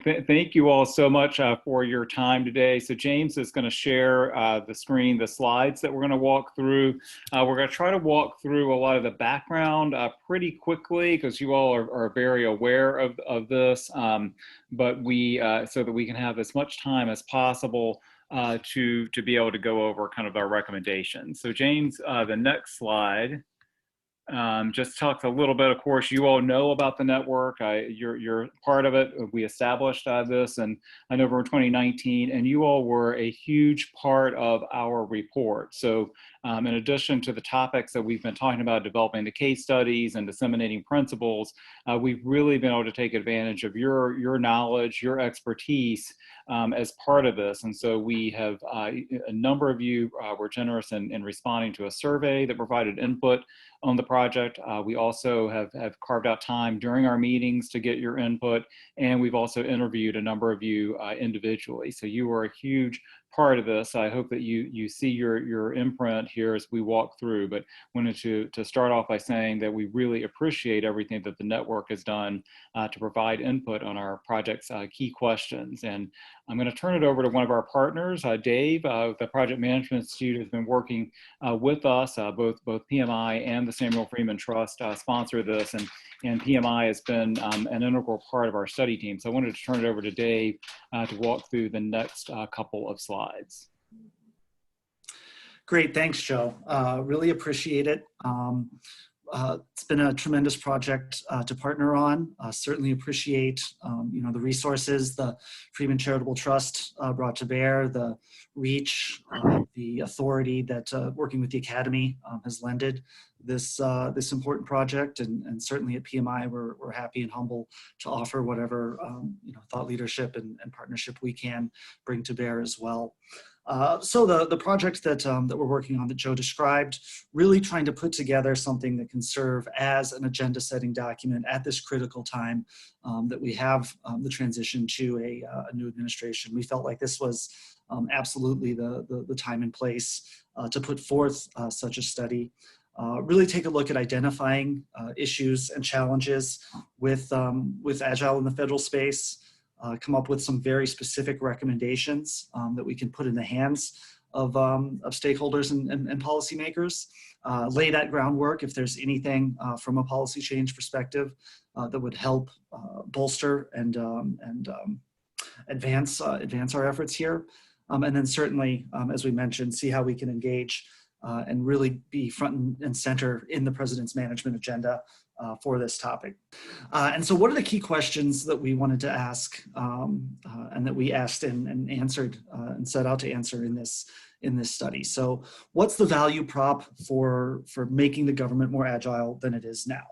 Thank you all so much for your time today. So James is going to share the screen, the slides that we're going to walk through. We're going to try to walk through a lot of the background pretty quickly because you all are very aware of this, but so that we can have as much time as possible to be able to go over kind of our recommendations. So James, the next slide. Just talks a little bit. Of course, you all know about the network. You're part of it. We established this in November 2019, and you all were a huge part of our report. So in addition to the topics that we've been talking about, developing the case studies and disseminating principles, we've really been able to take advantage of your knowledge, your expertise as part of this. And so we have a number of you were generous in responding to a survey that provided input on the project. We also have carved out time during our meetings to get your input, and we've also interviewed a number of you individually. So you were a huge part of this. I hope that you see your imprint here as we walk through, but wanted to start off by saying that we really appreciate everything that the network has done to provide input on our project's key questions. And I'm going to turn it over to one of our partners, Dave. The Project Management Institute has been working with us, both PMI and the Samuel Freeman Trust sponsor this, and PMI has been an integral part of our study team. So I wanted to turn it over to Dave to walk through the next couple of slides. Great, thanks, Joe. Really appreciate it. It's been a tremendous project to partner on. Certainly appreciate the resources the Freeman Charitable Trust brought to bear, the reach, the authority that working with the Academy has lended this important project, and certainly at PMI we're happy and humble to offer whatever thought leadership and partnership we can bring to bear as well. So the project that we're working on that Joe described, really trying to put together something that can serve as an agenda setting document at this critical time that we have the transition to a new administration. We felt like this was absolutely the time and place to put forth such a study. Really take a look at identifying issues and challenges with Agile in the federal space. Come up with some very specific recommendations that we can put in the hands of stakeholders and policymakers. Lay that groundwork if there's anything from a policy change perspective that would help bolster and advance our efforts here. And then certainly, as we mentioned, see how we can engage and really be front and center in the president's management agenda for this topic. And so what are the key questions that we wanted to ask and that we asked and answered and set out to answer in this study? So what's the value prop for making the government more agile than it is now?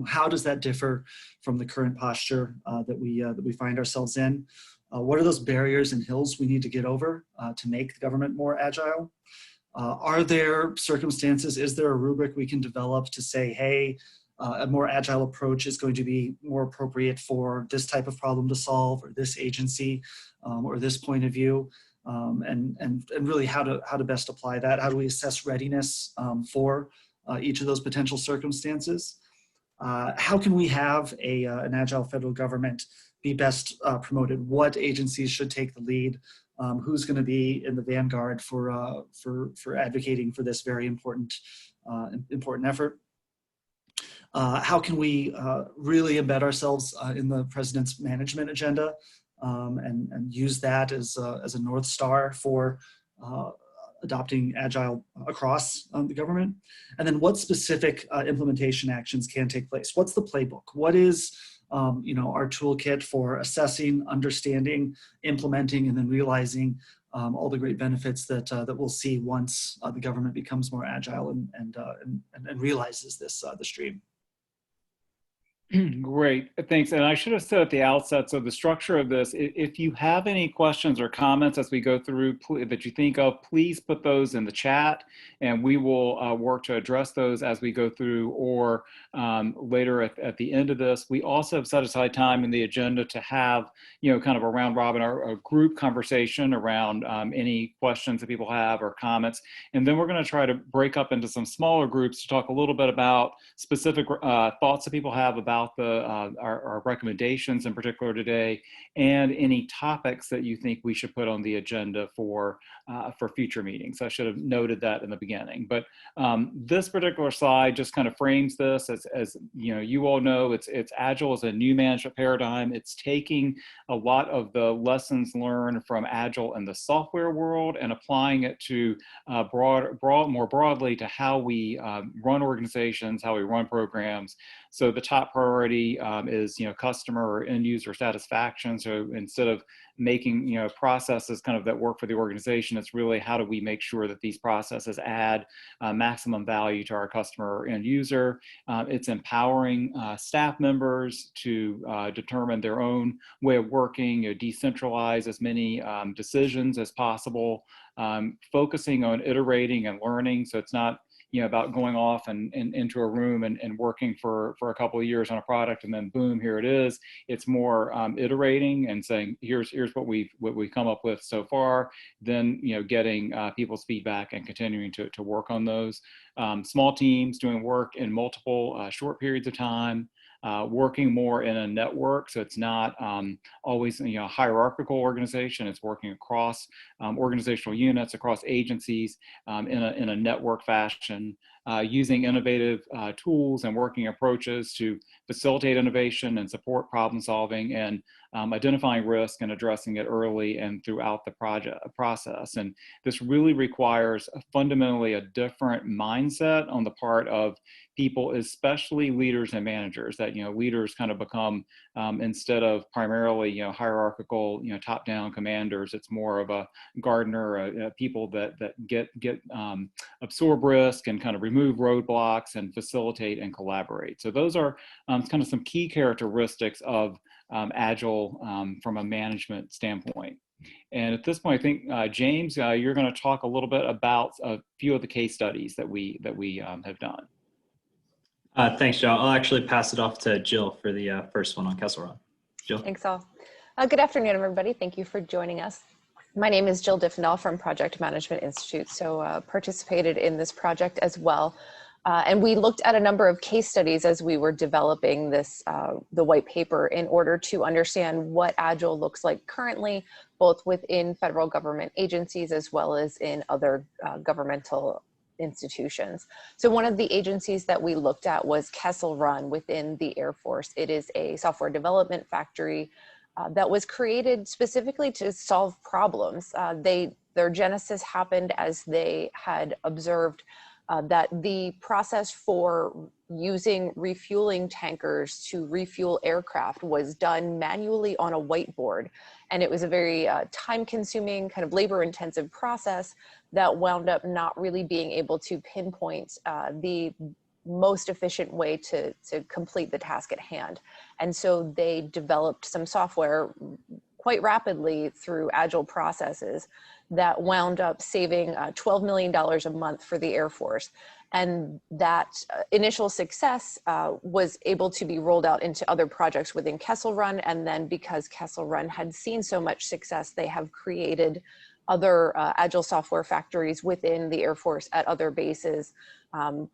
How does that differ from the current posture that we find ourselves in? What are those barriers and hills we need to get over to make the government more agile? Are there circumstances, is there a rubric we can develop to say, hey, a more agile approach is going to be more appropriate for this type of problem to solve, or this agency, or this point of view, and really how to best apply that? How do we assess readiness for each of those potential circumstances? How can we have an agile federal government be best promoted? What agencies should take the lead? Who's going to be in the vanguard for advocating for this very important effort? How can we really embed ourselves in the president's management agenda and use that as a North Star for adopting Agile across the government? And then what specific implementation actions can take place? What's the playbook? What is our toolkit for assessing, understanding, implementing, and then realizing all the great benefits that we'll see once the government becomes more agile and realizes this stream? Great, thanks. And I should have said at the outset, so the structure of this, if you have any questions or comments as we go through that you think of, please put those in the chat and we will work to address those as we go through, or later at the end of this. We also have set aside time in the agenda to have, kind of a round robin or a group conversation around any questions that people have or comments. And then we're going to try to break up into some smaller groups to talk a little bit about specific thoughts that people have about about our recommendations in particular today, and any topics that you think we should put on the agenda for future meetings. I should have noted that in the beginning. But this particular slide just kind of frames this as you all know, it's Agile is a new management paradigm. It's taking a lot of the lessons learned from Agile in the software world and applying it to more broadly to how we run organizations, how we run programs. So the top priority is customer or end user satisfaction. So instead of making processes kind of that work for the organization, it's really how do we make sure that these processes add maximum value to our customer or end user. It's empowering staff members to determine their own way of working, decentralize as many decisions as possible, focusing on iterating and learning. So it's not about going off and into a room and working for a couple of years on a product and then boom, here it is. It's more iterating and saying, here's what we've come up with so far. Then getting people's feedback and continuing to work on those. Small teams doing work in multiple short periods of time. Working more in a network, so it's not always a hierarchical organization. It's working across organizational units, across agencies in a network fashion, using innovative tools and working approaches to facilitate innovation and support problem solving, and identifying risk and addressing it early and throughout the process. And this really requires fundamentally a different mindset on the part of people, especially leaders and managers, that leaders kind of become instead of primarily hierarchical top-down commanders, it's more of a gardener, people that get absorb risk and kind of remove roadblocks and facilitate and collaborate. So those are kind of some key characteristics of Agile from a management standpoint. And at this point, I think James, you're going to talk a little bit about a few of the case studies that we have done. Thanks, Joe. I'll actually pass it off to Jill for the first one on Kessel Run. Jill. Thanks, all. Good afternoon, everybody. Thank you for joining us. My name is Jill Diffendahl from Project Management Institute, so participated in this project as well. And we looked at a number of case studies as we were developing this, the white paper, in order to understand what Agile looks like currently, both within federal government agencies as well as in other governmental institutions. So one of the agencies that we looked at was Kessel Run within the Air Force. It is a software development factory that was created specifically to solve problems. Their genesis happened as they had observed that the process for using refueling tankers to refuel aircraft was done manually on a whiteboard. And it was a very time-consuming, kind of labor-intensive process that wound up not really being able to pinpoint the most efficient way to complete the task at hand. And so they developed some software quite rapidly through Agile processes that wound up saving $12 million a month for the Air Force. And that initial success was able to be rolled out into other projects within Kessel Run. And then because Kessel Run had seen so much success, they have created other Agile software factories within the Air Force at other bases,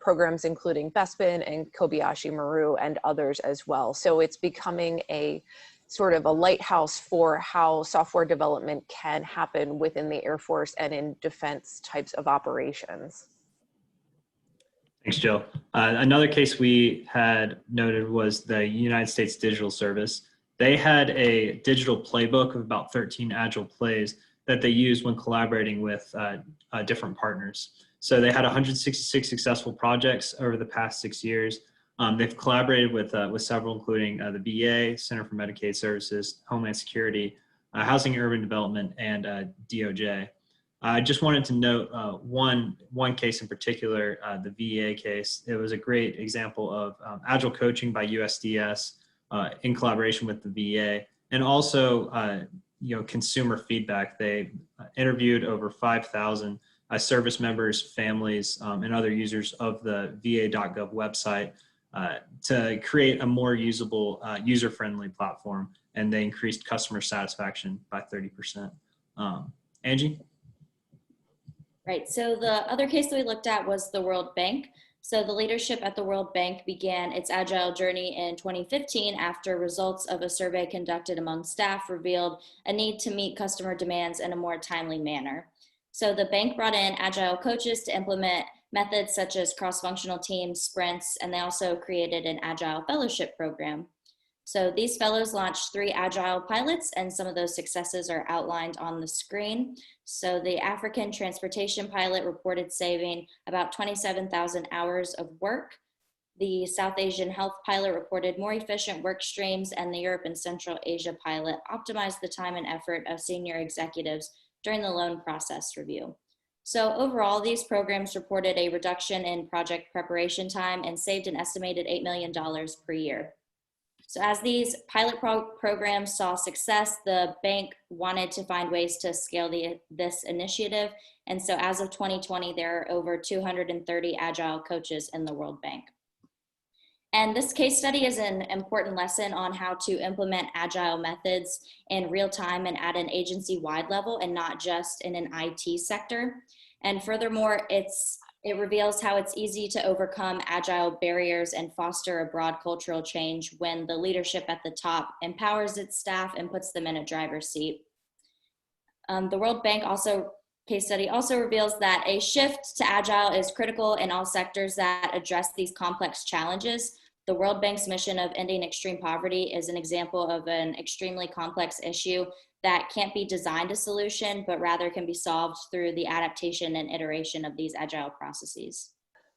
programs including Bespin and Kobayashi Maru and others as well. So it's becoming a sort of a lighthouse for how software development can happen within the Air Force and in defense types of operations. Thanks, Jill. Another case we had noted was the United States Digital Service. They had a digital playbook of about 13 Agile plays that they used when collaborating with different partners. So they had 166 successful projects over the past 6 years. They've collaborated with several, including the VA, Center for Medicaid Services, Homeland Security, Housing and Urban Development, and DOJ. I just wanted to note one case in particular, the VA case. It was a great example of Agile coaching by USDS in collaboration with the VA, and also consumer feedback. They interviewed over 5,000 service members, families, and other users of the va.gov website to create a more usable, user-friendly platform, and they increased customer satisfaction by 30%. Angie? Right, so the other case that we looked at was the World Bank. So the leadership at the World Bank began its Agile journey in 2015 after results of a survey conducted among staff revealed a need to meet customer demands in a more timely manner. So the bank brought in Agile coaches to implement methods such as cross-functional teams, sprints, and they also created an Agile fellowship program. So these fellows launched 3 Agile pilots, and some of those successes are outlined on the screen. So the African transportation pilot reported saving about 27,000 hours of work. The South Asian health pilot reported more efficient work streams, and the Europe and Central Asia pilot optimized the time and effort of senior executives during the loan process review. So overall, these programs reported a reduction in project preparation time and saved an estimated $8 million per year. So as these pilot programs saw success, the bank wanted to find ways to scale this initiative. And so as of 2020, there are over 230 Agile coaches in the World Bank. And this case study is an important lesson on how to implement Agile methods in real time and at an agency-wide level and not just in an IT sector. And furthermore, it reveals how it's easy to overcome Agile barriers and foster a broad cultural change when the leadership at the top empowers its staff and puts them in a driver's seat. The World Bank case study also reveals that a shift to Agile is critical in all sectors that address these complex challenges. The World Bank's mission of ending extreme poverty is an example of an extremely complex issue that can't be designed a solution, but rather can be solved through the adaptation and iteration of these Agile processes.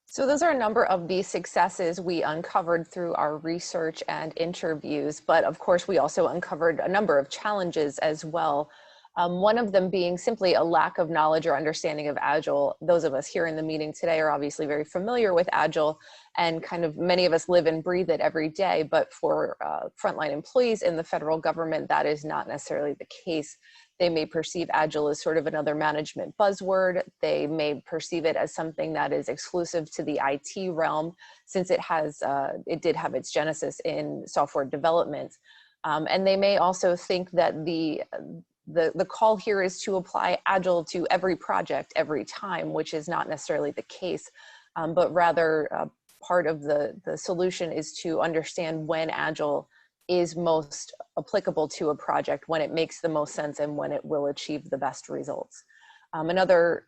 So those are a number of the successes we uncovered through our research and interviews, but of course we also uncovered a number of challenges as well. One of them being simply a lack of knowledge or understanding of Agile. Those of us here in the meeting today are obviously very familiar with Agile, and kind of many of us live and breathe it every day, but for frontline employees in the federal government, that is not necessarily the case. They may perceive Agile as sort of another management buzzword. They may perceive it as something that is exclusive to the IT realm, since it did have its genesis in software development. And they may also think that the call here is to apply Agile to every project every time, which is not necessarily the case, but rather part of the solution is to understand when Agile is most applicable to a project, when it makes the most sense, and when it will achieve the best results. Another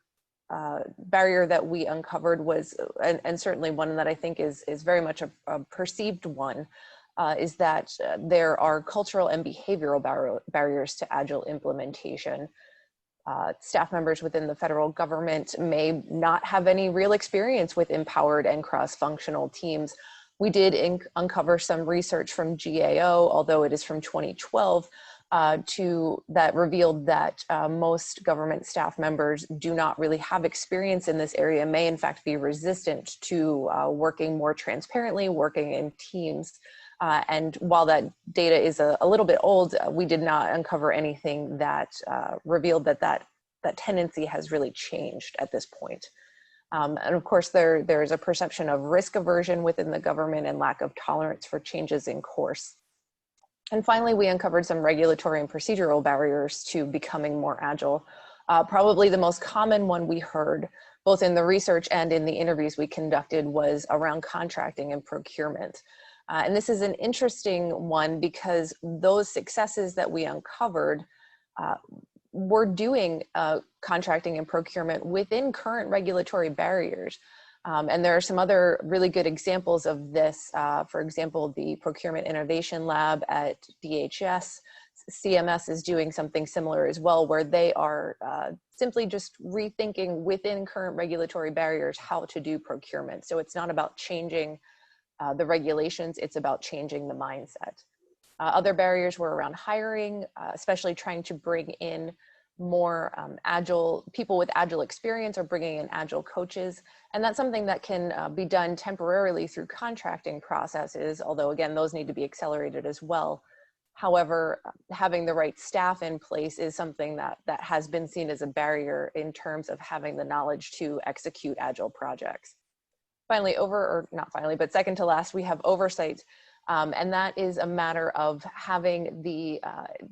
barrier that we uncovered was, and certainly one that I think is very much a perceived one, is that there are cultural and behavioral barriers to Agile implementation. Staff members within the federal government may not have any real experience with empowered and cross-functional teams. We did uncover some research from GAO, although it is from 2012, that revealed that most government staff members do not really have experience in this area, may in fact be resistant to working more transparently, working in teams. And while that data is a little bit old, we did not uncover anything that revealed that tendency has really changed at this point. And of course, there is a perception of risk aversion within the government and lack of tolerance for changes in course. And finally, we uncovered some regulatory and procedural barriers to becoming more Agile. Probably the most common one we heard, both in the research and in the interviews we conducted, was around contracting and procurement. And this is an interesting one because those successes that we uncovered were doing contracting and procurement within current regulatory barriers. And there are some other really good examples of this. For example, the Procurement Innovation Lab at DHS, CMS is doing something similar as well, where they are simply just rethinking within current regulatory barriers how to do procurement. So it's not about changing the regulations, it's about changing the mindset. Other barriers were around hiring, especially trying to bring in more Agile people with Agile experience, or bringing in Agile coaches. And that's something that can be done temporarily through contracting processes, although again, those need to be accelerated as well. However, having the right staff in place is something that has been seen as a barrier in terms of having the knowledge to execute Agile projects. Finally, but second to last, we have oversight. And that is a matter of having the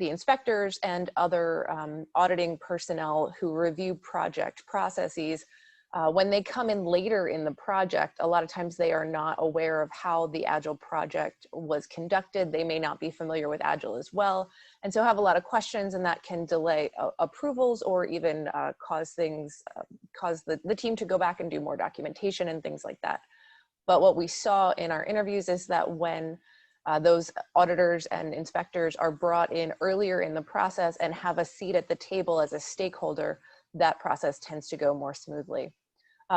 inspectors and other auditing personnel who review project processes When they come in later in the project, a lot of times they are not aware of how the Agile project was conducted. They may not be familiar with Agile as well, and so have a lot of questions, and that can delay approvals or even cause the team to go back and do more documentation and things like that. But what we saw in our interviews is that when those auditors and inspectors are brought in earlier in the process and have a seat at the table as a stakeholder, that process tends to go more smoothly.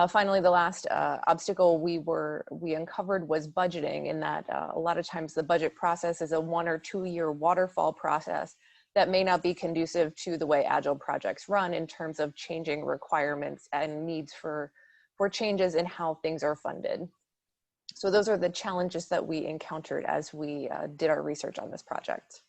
Finally, the last obstacle we uncovered was budgeting, in that a lot of times the budget process is a 1 or 2 year waterfall process that may not be conducive to the way Agile projects run in terms of changing requirements and needs for changes in how things are funded. So those are the challenges that we encountered as we did our research on this project.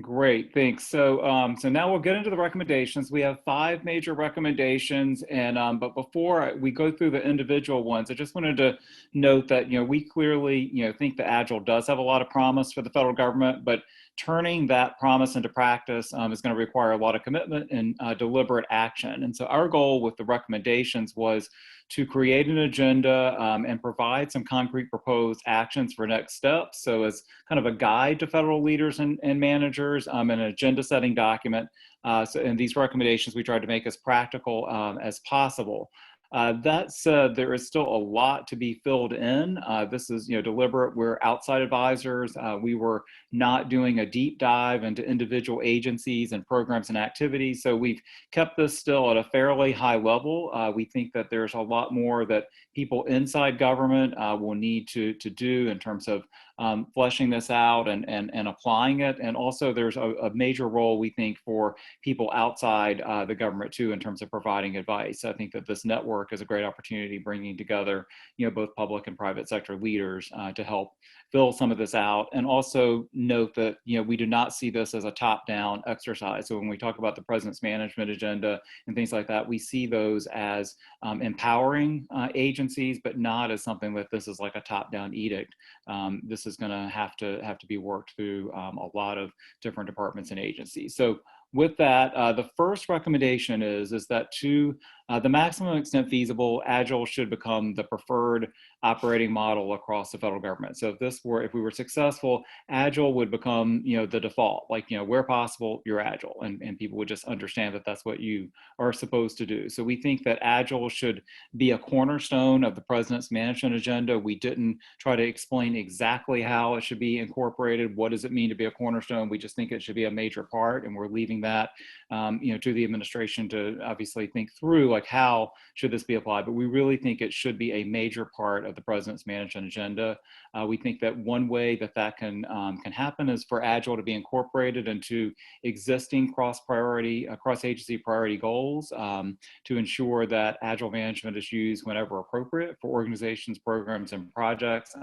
Great, thanks. So, so now we'll get into the recommendations. We have 5 major recommendations, and but before we go through the individual ones, I just wanted to note that we clearly think that Agile does have a lot of promise for the federal government, but turning that promise into practice is going to require a lot of commitment and deliberate action. And so our goal with the recommendations was to create an agenda and provide some concrete proposed actions for next steps. So as kind of a guide to federal leaders and managers, an agenda setting document. So in these recommendations, we tried to make as practical as possible. That said, there is still a lot to be filled in. This is deliberate. We're outside advisors. We were not doing a deep dive into individual agencies and programs and activities. So we've kept this still at a fairly high level. We think that there's a lot more that people inside government will need to do in terms of fleshing this out and applying it. And also there's a major role, we think, for people outside the government too, in terms of providing advice. I think that this network is a great opportunity, bringing together both public and private sector leaders to help fill some of this out. And also note that we do not see this as a top-down exercise. So when we talk about the President's management agenda and things like that, we see those as empowering agencies, but not as something that this is like a top-down edict. This is going to have to be worked through a lot of different departments and agencies. So with that, the first recommendation is that to the maximum extent feasible, Agile should become the preferred operating model across the federal government. So if we were successful, Agile would become the default. Like where possible, you're Agile, and people would just understand that that's what you are supposed to do. So we think that Agile should be a cornerstone of the President's management agenda. We didn't try to explain exactly how it should be incorporated. What does it mean to be a cornerstone? We just think it should be a major part, and we're leaving that to the administration to obviously think through, like, how should this be applied. But we really think it should be a major part of the President's management agenda. We think that one way that can happen is for Agile to be incorporated into existing cross-agency priority goals to ensure that Agile management is used whenever appropriate for organizations, programs, and projects,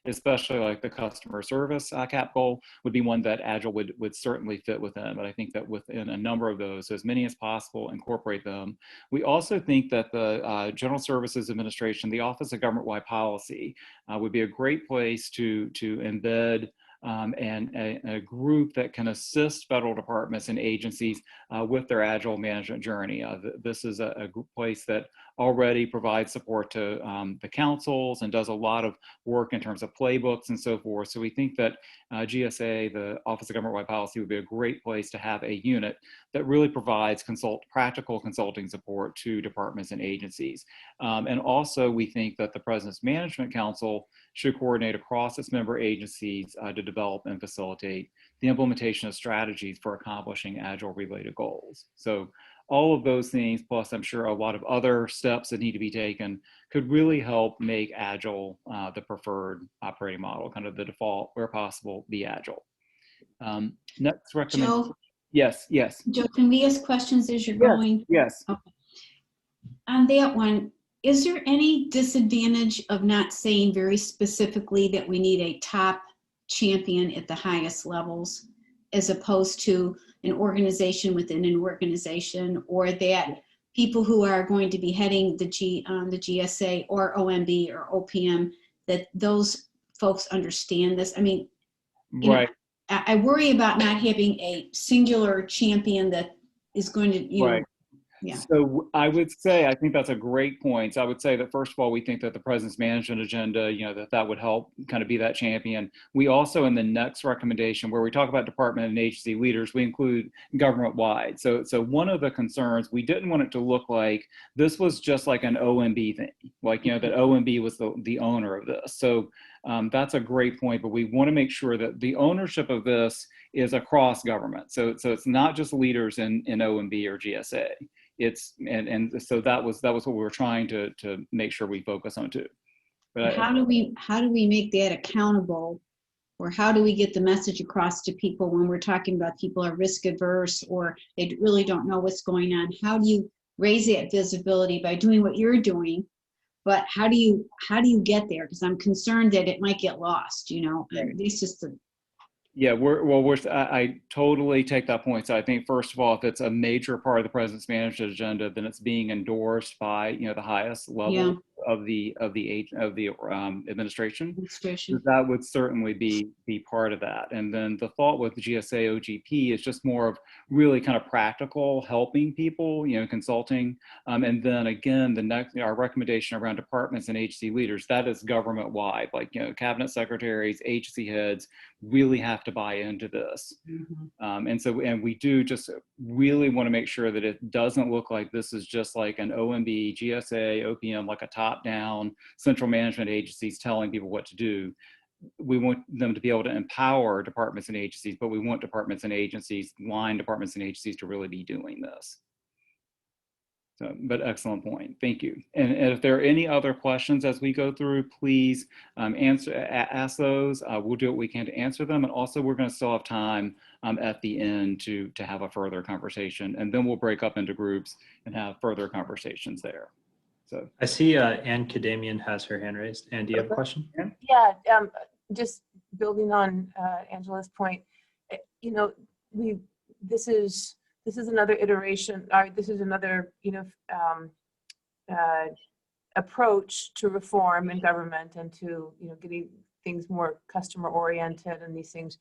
especially like the customer service CAP goal would be one that Agile would certainly fit within. But I think that within a number of those, so as many as possible, incorporate them. We also think that the General Services Administration, the Office of Government-Wide Policy, would be a great place to embed and a group that can assist federal departments and agencies with their Agile management journey. This is a place that already provides support to the councils and does a lot of work in terms of playbooks and so forth. So we think that GSA, the Office of Government-Wide Policy, would be a great place to have a unit that really provides practical consulting support to departments and agencies. And also we think that the President's Management Council should coordinate across its member agencies to develop and facilitate the implementation of strategies for accomplishing Agile-related goals. So all of those things, plus I'm sure a lot of other steps that need to be taken, could really help make Agile the preferred operating model, kind of the default, where possible, be Agile. Next recommendation. Joe, Yes. Joe, can we ask questions as you're going? Yes. Okay. On that one, is there any disadvantage of not saying very specifically that we need a top champion at the highest levels, as opposed to an organization within an organization, or that people who are going to be heading the GSA or OMB or OPM, that those folks understand this? I mean, Right. I worry about not having a singular champion that is going to, Right. Yeah. So I would say, I think that's a great point. So I would say that first of all, we think that the President's Management Agenda, that would help kind of be that champion. We also, in the next recommendation, where we talk about department and agency leaders, we include government-wide. So one of the concerns, we didn't want it to look like this was just like an OMB thing, like, that OMB was the owner of this. So that's a great point, but we want to make sure that the ownership of this is across government. So it's not just leaders in OMB or GSA. So that was what we were trying to make sure we focus on too. But how do we make that accountable, or how do we get the message across to people when we're talking about people are risk averse or they really don't know what's going on? How do you raise that visibility by doing what you're doing? But how do you get there? Because I'm concerned that it might get lost. Right. It's just yeah, I totally take that point. So I think first of all, if it's a major part of the President's Management Agenda, then it's being endorsed by the highest level of the administration. So that would certainly be part of that. And then the thought with the GSA OGP is just more of really kind of practical, helping people, consulting. And then again, our recommendation around departments and agency leaders, that is government wide, like cabinet secretaries, agency heads really have to buy into this. And we do just really want to make sure that it doesn't look like this is just like an OMB, GSA, OPM, like a top-down central management agencies telling people what to do. We want them to be able to empower departments and agencies, but we want departments and agencies, line departments and agencies, to really be doing this. So, but excellent point. Thank you. And if there are any other questions as we go through, please ask those. We'll do what we can to answer them. And also, we're going to still have time at the end to have a further conversation. And then we'll break up into groups and have further conversations there. So I see Ann Kadamian has her hand raised. Ann, do you have a question? Yeah, just building on Angela's point, this is another iteration, this is another, approach to reform in government and to, getting things more customer oriented and these things.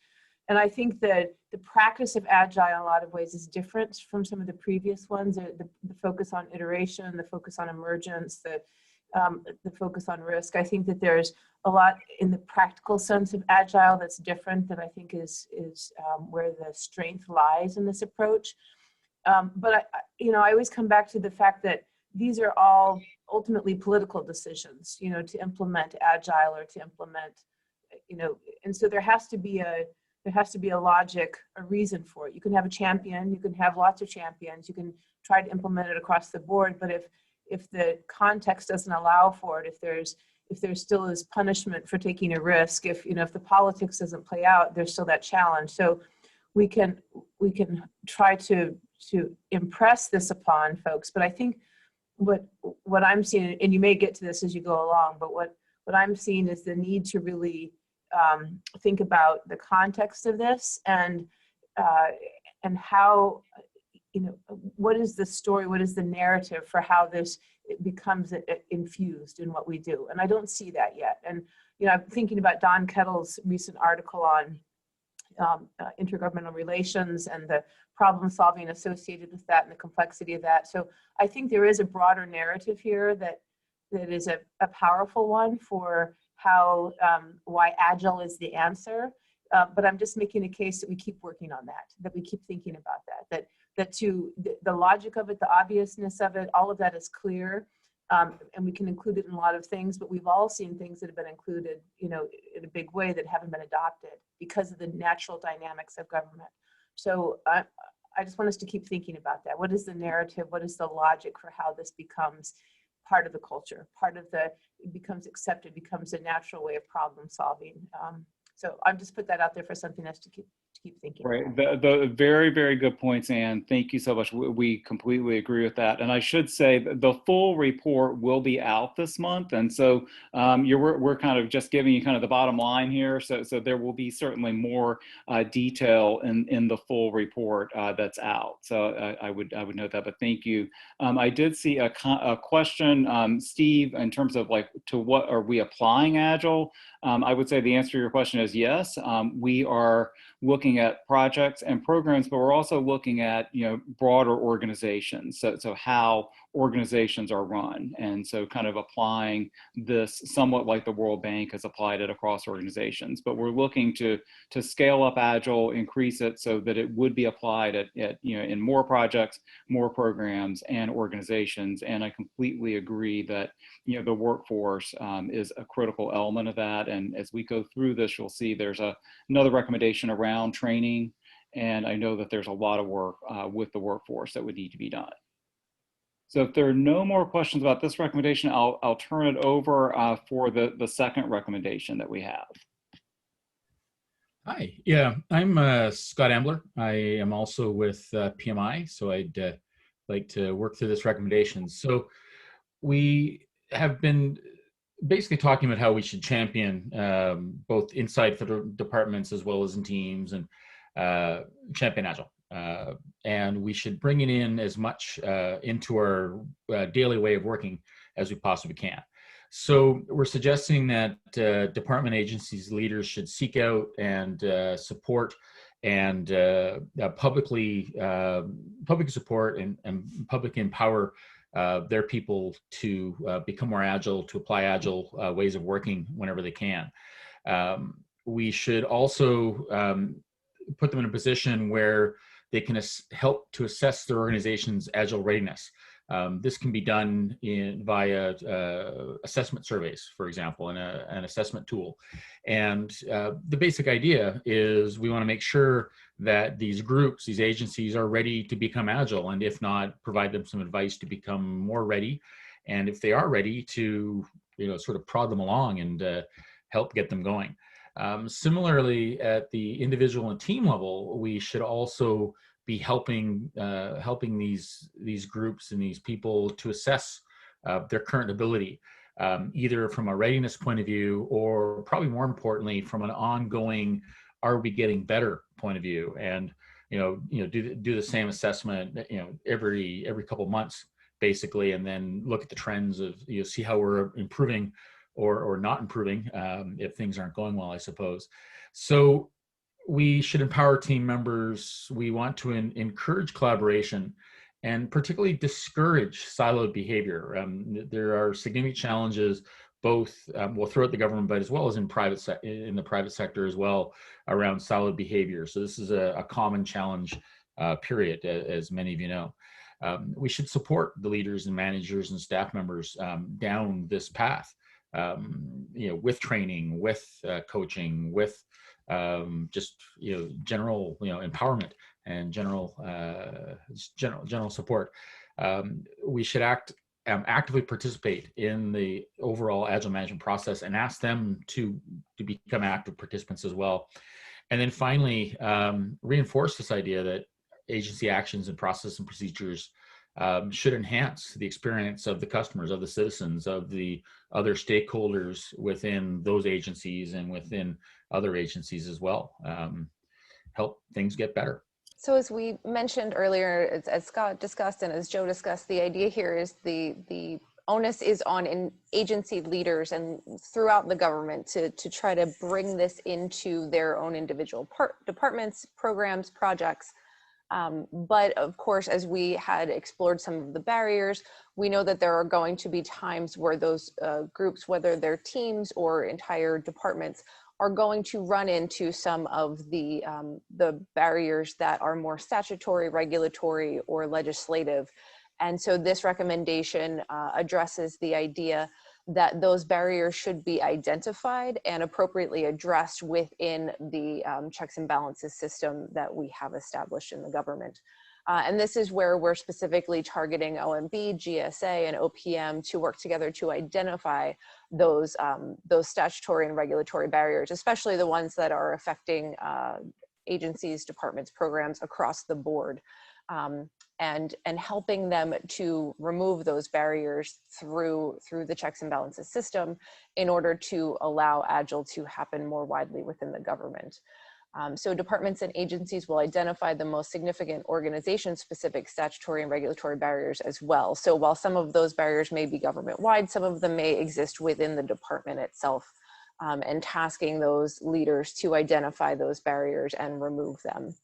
And I think that the practice of Agile in a lot of ways is different from some of the previous ones. The focus on iteration, the focus on emergence, the focus on risk. I think that there's a lot in the practical sense of Agile that's different that I think is where the strength lies in this approach. But I always come back to the fact that these are all ultimately political decisions, to implement Agile or to implement, and so there has to be a logic, a reason for it. You can have a champion, you can have lots of champions, you can try to implement it across the board, but if the context doesn't allow for it, if there still is punishment for taking a risk, if the politics doesn't play out, there's still that challenge. So we can try to impress this upon folks, but I think what I'm seeing, and you may get to this as you go along, but what I'm seeing is the need to really think about the context of this and how, what is the story, what is the narrative for how this becomes infused in what we do. And I don't see that yet. And, I'm thinking about Don Kettle's recent article on intergovernmental relations and the problem solving associated with that and the complexity of that. So I think there is a broader narrative here that is a powerful one for how, why Agile is the answer. But I'm just making a case that we keep working on that we keep thinking about that the logic of it, the obviousness of it, all of that is clear. And we can include it in a lot of things, but we've all seen things that have been included, in a big way that haven't been adopted because of the natural dynamics of government. So I just want us to keep thinking about that. What is the narrative? What is the logic for how this becomes part of the culture, it becomes accepted, becomes a natural way of problem solving. So I'll just put that out there for something else to keep thinking. Right. The very, very good points, Anne. Thank you so much. We completely agree with that. And I should say the full report will be out this month. And so we're kind of just giving you kind of the bottom line here. So there will be certainly more detail in the full report that's out. So I would note that, but thank you. I did see a question, Steve, in terms of like, to what are we applying Agile? I would say the answer to your question is yes. We looking at projects and programs, but we're also looking at, broader organizations. So how organizations are run. And so kind of applying this somewhat like the World Bank has applied it across organizations. But we're looking to scale up Agile, increase it so that it would be applied at in more projects, more programs and organizations. And I completely agree that, the workforce is a critical element of that. And as we go through this, you'll see there's another recommendation around training. And I know that there's a lot of work with the workforce that would need to be done. So if there are no more questions about this recommendation, I'll turn it over for the second recommendation that we have. Hi, yeah, I'm Scott Ambler. I am also with PMI, so I'd like to work through this recommendation. So we have been basically talking about how we should champion both inside federal departments as well as in teams and champion Agile. And we should bring it in as much into our daily way of working as we possibly can. So we're suggesting that department agencies leaders should seek out and support and publicly support and publicly empower their people to become more agile, to apply agile ways of working whenever they can. We should also put them in a position where they can help to assess their organization's agile readiness. This can be done via assessment surveys, for example, and an assessment tool. And the basic idea is we want to make sure that these groups, these agencies are ready to become agile, and if not, provide them some advice to become more ready. And if they are ready, to sort of prod them along and help get them going. Similarly, at the individual and team level, we should also be helping these groups and these people to assess their current ability, either from a readiness point of view, or probably more importantly, from an ongoing "are we getting better" point of view, and do the same assessment every couple months basically, and then look at the trends of see how we're improving or not improving if things aren't going well, I suppose. So we should empower team members. We want to encourage collaboration and particularly discourage siloed behavior. There are significant challenges both throughout the government, but as well as in the private sector as well, around siloed behavior. So this is a common challenge period, as many of you know. We should support the leaders and managers and staff members down this path, with training, with coaching, with just general empowerment and general support. We should actively participate in the overall Agile management process and ask them to become active participants as well. And then finally, reinforce this idea that agency actions and process and procedures should enhance the experience of the customers, of the citizens, of the other stakeholders within those agencies and within other agencies as well. Help things get better. So as we mentioned earlier, as Scott discussed and as Joe discussed, the idea here is the onus is on agency leaders and throughout the government to try to bring this into their own individual departments, programs, projects. But of course, as we had explored some of the barriers, we know that there are going to be times where those groups, whether they're teams or entire departments, are going to run into some of the barriers that are more statutory, regulatory, or legislative. And so this recommendation addresses the idea that those barriers should be identified and appropriately addressed within the checks and balances system that we have established in the government. And this is where we're specifically targeting OMB, GSA, and OPM to work together to identify those statutory and regulatory barriers, especially the ones that are affecting agencies, departments, programs across the board. And helping them to remove those barriers through the checks and balances system in order to allow Agile to happen more widely within the government. So departments and agencies will identify the most significant organization-specific statutory and regulatory barriers as well. So while some of those barriers may be government-wide, some of them may exist within the department itself and tasking those leaders to identify those barriers and remove them.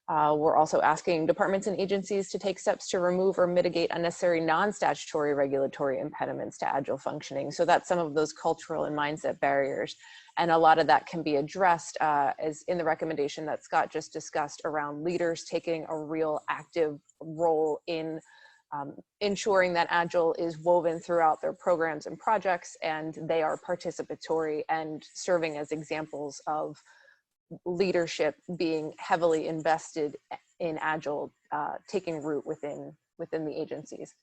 We're also asking departments and agencies to take steps to remove or mitigate unnecessary non-statutory regulatory impediments to Agile functioning. So that's some of those cultural and mindset barriers. And a lot of that can be addressed as in the recommendation that Scott just discussed around leaders taking a real active role in ensuring that Agile is woven throughout their programs and projects, and they are participatory and serving as examples of leadership being heavily invested in Agile taking root within the agencies.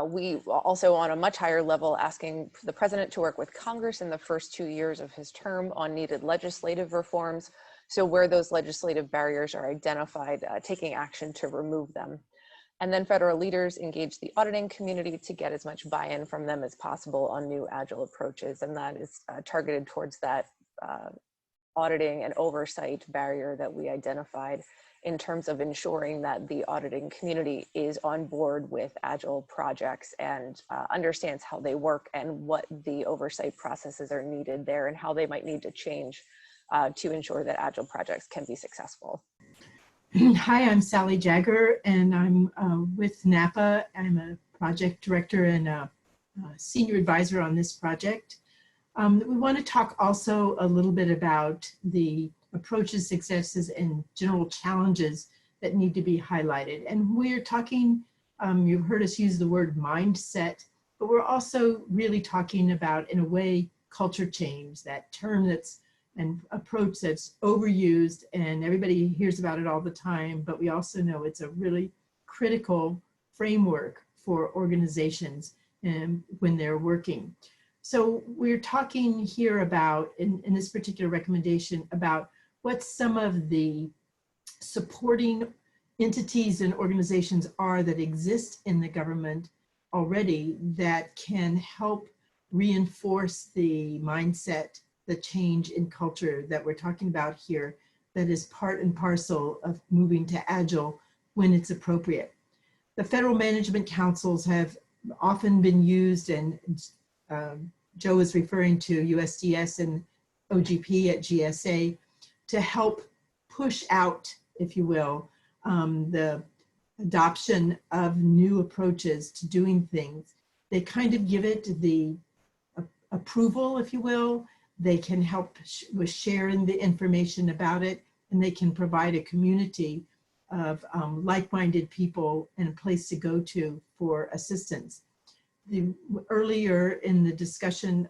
We also, on a much higher level, asking the president to work with Congress in the first 2 years of his term on needed legislative reforms. So where those legislative barriers are identified, taking action to remove them. And then federal leaders engage the auditing community to get as much buy-in from them as possible on new Agile approaches. And that is targeted towards that auditing and oversight barrier that we identified in terms of ensuring that the auditing community is on board with Agile projects and understands how they work and what the oversight processes are needed there and how they might need to change to ensure that Agile projects can be successful. Hi, I'm Sally Jagger, and I'm with NAPA. I'm a project director and a senior advisor on this project. We want to talk also a little bit about the approaches, successes, and general challenges that need to be highlighted. And we're talking, you've heard us use the word mindset, but we're also really talking about, in a way, culture change, that term that's an approach that's overused and everybody hears about it all the time, but we also know it's a really critical framework for organizations and when they're working. So we're talking here about, in this particular recommendation, about what some of the supporting entities and organizations are that exist in the government already that can help reinforce the mindset, the change in culture that we're talking about here, that is part and parcel of moving to Agile when it's appropriate. The federal management councils have often been used, and Joe is referring to USDS and OGP at GSA, to help push out, if you will, the adoption of new approaches to doing things. They kind of give it the approval, if you will. They can help with sharing the information about it, and they can provide a community of like-minded people and a place to go to for assistance. Earlier in the discussion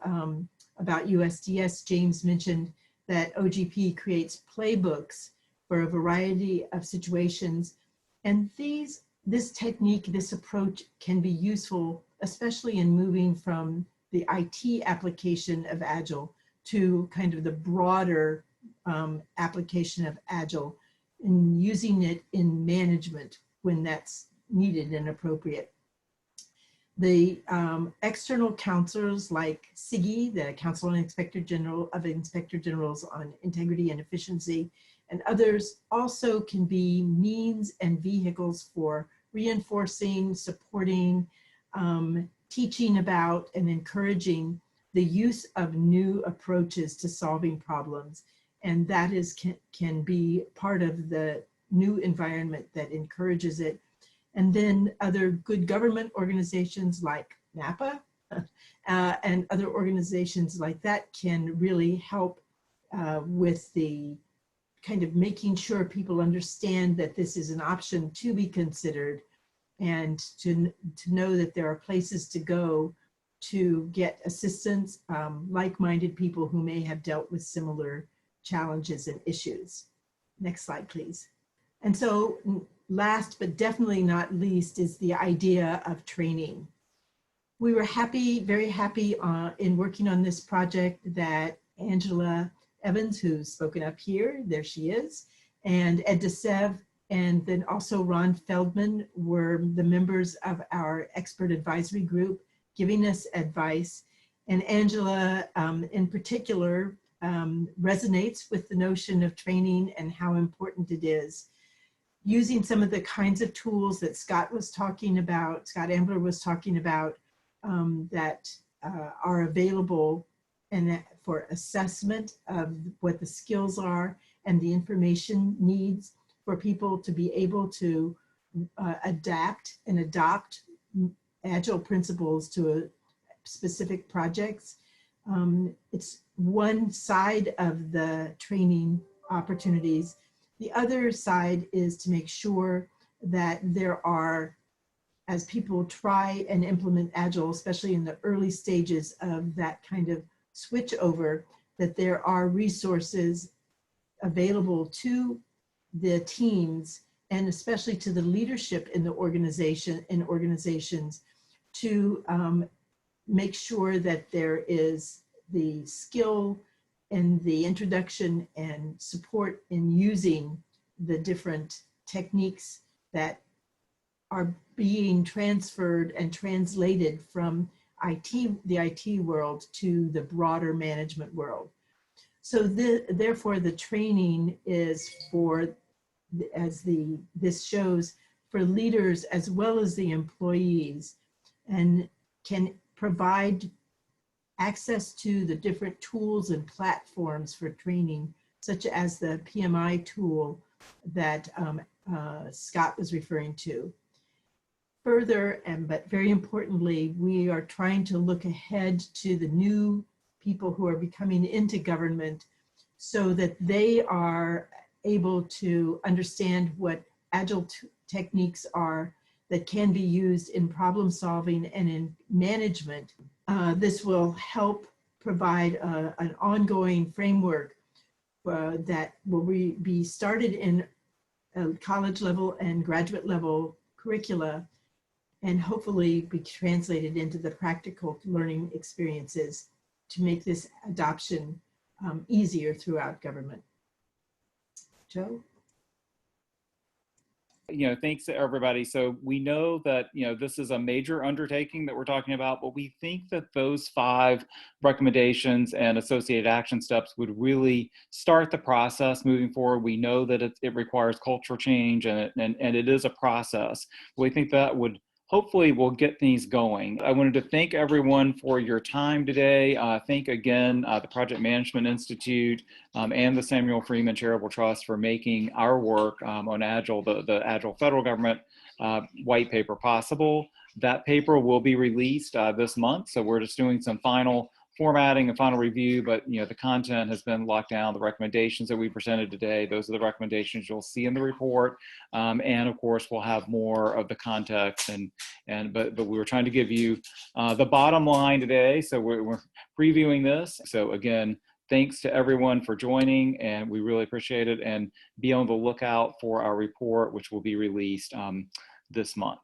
about USDS, James mentioned that OGP creates playbooks for a variety of situations. And this technique, this approach can be useful, especially in moving from the IT application of Agile to kind of the broader application of Agile and using it in management when that's needed and appropriate. The external counselors like SIGI, the Council and Inspector General of Inspector Generals on Integrity and Efficiency, and others also can be means and vehicles for reinforcing, supporting, teaching about, and encouraging the use of new approaches to solving problems. And that can be part of the new environment that encourages it. And then other good government organizations like NAPA and other organizations like that can really help with the kind of making sure people understand that this is an option to be considered, and to know that there are places to go to get assistance, like-minded people who may have dealt with similar challenges and issues. Next slide, please. And so last but definitely not least is the idea of training. We were happy, very happy in working on this project that Angela Evans, who's spoken up here, there she is, and Ed DeSev, and then also Ron Feldman were the members of our expert advisory group giving us advice. And Angela in particular resonates with the notion of training and how important it is. Using some of the kinds of tools that Scott was talking about, Scott Ambler was talking about, that are available and for assessment of what the skills are and the information needs for people to be able to adapt and adopt Agile principles to specific projects. It's one side of the training opportunities. The other side is to make sure that there are, as people try and implement Agile, especially in the early stages of that kind of switch over, that there are resources available to the teams and especially to the leadership in the organization, in organizations, to make sure that there is the skill and the introduction and support in using the different techniques that are being transferred and translated from the IT world to the broader management world. So therefore the training is for, as this shows, for leaders as well as the employees, and can provide access to the different tools and platforms for training, such as the PMI tool that Scott was referring to. Further, but very importantly, we are trying to look ahead to the new people who are becoming into government so that they are able to understand what Agile techniques are that can be used in problem solving and in management. This will help provide an ongoing framework that will be started in college level and graduate level curricula, and hopefully be translated into the practical learning experiences to make this adoption easier throughout government. Joe? Thanks to everybody. So we know that, this is a major undertaking that we're talking about, but we think that those 5 recommendations and associated action steps would really start the process moving forward. We know that it requires cultural change and it is a process. We think that would hopefully we'll get things going. I wanted to thank everyone for your time today. Thank again the Project Management Institute and the Samuel Freeman Charitable Trust for making our work on Agile, the Agile Federal Government white paper possible. That paper will be released this month, so we're just doing some final formatting and final review, but the content has been locked down. The recommendations that we presented today, those are the recommendations you'll see in the report, and of course we'll have more of the context but we were trying to give you the bottom line today, so we're previewing this. So again, thanks to everyone for joining, and we really appreciate it, and be on the lookout for our report, which will be released this month.